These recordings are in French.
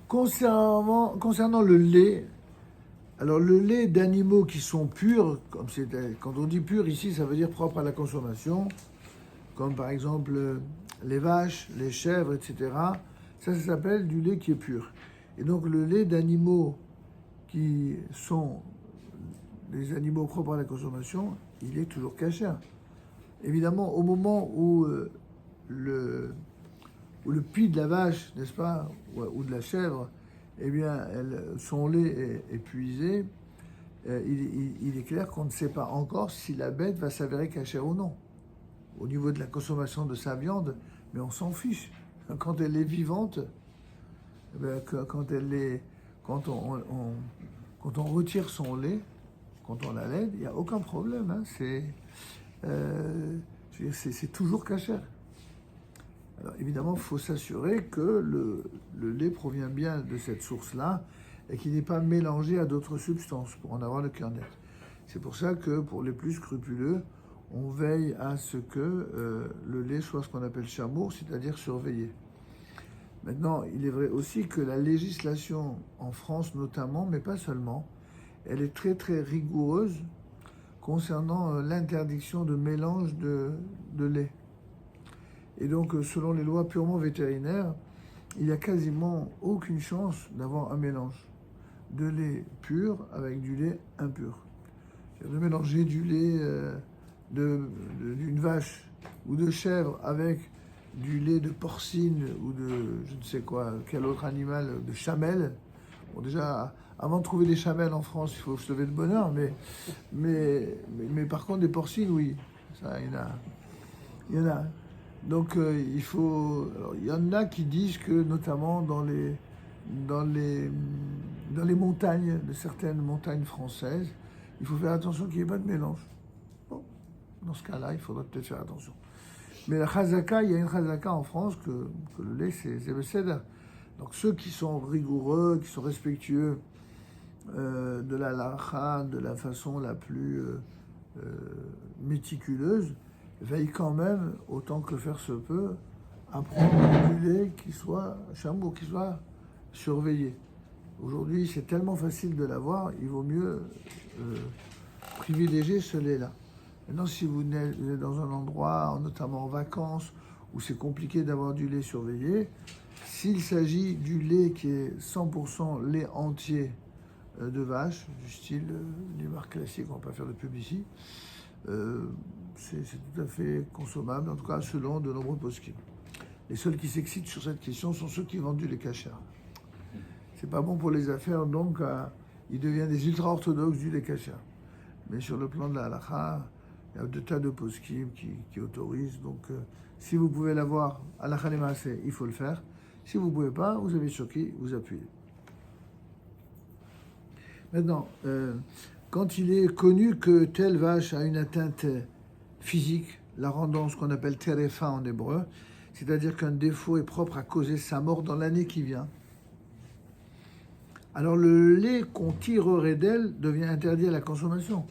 Concernant le lait, alors le lait d'animaux qui sont purs, quand on dit pur ici, ça veut dire propre à la consommation, comme par exemple les vaches, les chèvres, etc. Ça s'appelle du lait qui est pur. Et donc le lait d'animaux qui sont des animaux propres à la consommation, il est toujours cachère. Évidemment, au moment où le, le pis de la vache, n'est-ce pas, ou de la chèvre, eh bien, son lait est épuisé, il est clair qu'on ne sait pas encore si la bête va s'avérer cachère ou non. Au niveau de la consommation de sa viande, mais on s'en fiche. Quand elle est vivante, eh bien, quand on retire son lait, quand on la laide, il n'y a aucun problème. Hein, c'est toujours cachère. Alors évidemment, il faut s'assurer que le lait provient bien de cette source-là et qu'il n'est pas mélangé à d'autres substances pour en avoir le cœur net. C'est pour ça que pour les plus scrupuleux, on veille à ce que le lait soit ce qu'on appelle chamour, c'est-à-dire surveillé. Maintenant, il est vrai aussi que la législation en France notamment, mais pas seulement, elle est très très rigoureuse concernant l'interdiction de mélange de lait. Et donc, selon les lois purement vétérinaires, il n'y a quasiment aucune chance d'avoir un mélange de lait pur avec du lait impur. C'est-à-dire de mélanger du lait d'une vache ou de chèvre avec du lait de porcine ou de je ne sais quoi, quel autre animal, de chamelle. Bon, déjà, avant de trouver des chamelles en France, il faut se lever de bonne heure, mais par contre, des porcines, oui, ça, il y en a. Il y en a. Donc il y en a qui disent que notamment dans les montagnes, de certaines montagnes françaises, il faut faire attention qu'il n'y ait pas de mélange. Bon, dans ce cas-là, il faudrait peut-être faire attention. Mais la chazaka, il y a une chazaka en France que le lait, c'est besséder. Donc ceux qui sont rigoureux, qui sont respectueux de la halakha, de la façon la plus méticuleuse, veille quand même, autant que faire se peut, à prendre du lait qui soit chameau, qui soit surveillé. Aujourd'hui, c'est tellement facile de l'avoir, il vaut mieux privilégier ce lait-là. Maintenant, si vous êtes dans un endroit, notamment en vacances, où c'est compliqué d'avoir du lait surveillé, s'il s'agit du lait qui est 100% lait entier de vache, du style les marques classiques, on ne va pas faire de pub ici, c'est tout à fait consommable, en tout cas selon de nombreux poskim. Les seuls qui s'excitent sur cette question sont ceux qui vendent du lait cachère. C'est pas bon pour les affaires, donc il devient des ultra-orthodoxes du lait cachère. Mais sur le plan de la halakha, il y a de tas de poskim qui autorisent. Donc si vous pouvez l'avoir halakha les maaseh, il faut le faire. Si vous ne pouvez pas, vous avez choqué, vous appuyez. Maintenant, quand il est connu que telle vache a une atteinte physique, la rendant ce qu'on appelle terefa en hébreu, c'est-à-dire qu'un défaut est propre à causer sa mort dans l'année qui vient, alors le lait qu'on tirerait d'elle devient interdit à la consommation.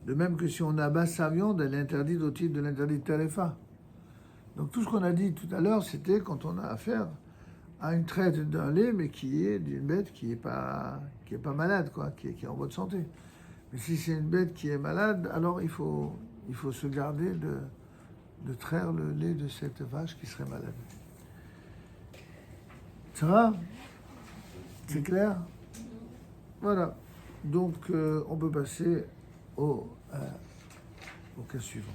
De même que si on abat sa viande, elle est interdite au titre de l'interdit de terefa. Donc tout ce qu'on a dit tout à l'heure, c'était quand on a affaire à une traite d'un lait, mais qui est d'une bête qui est pas malade, quoi, qui est en bonne santé. Mais si c'est une bête qui est malade, alors il faut se garder de traire le lait de cette vache qui serait malade. Ça va? C'est clair? Voilà. Donc on peut passer au cas suivant.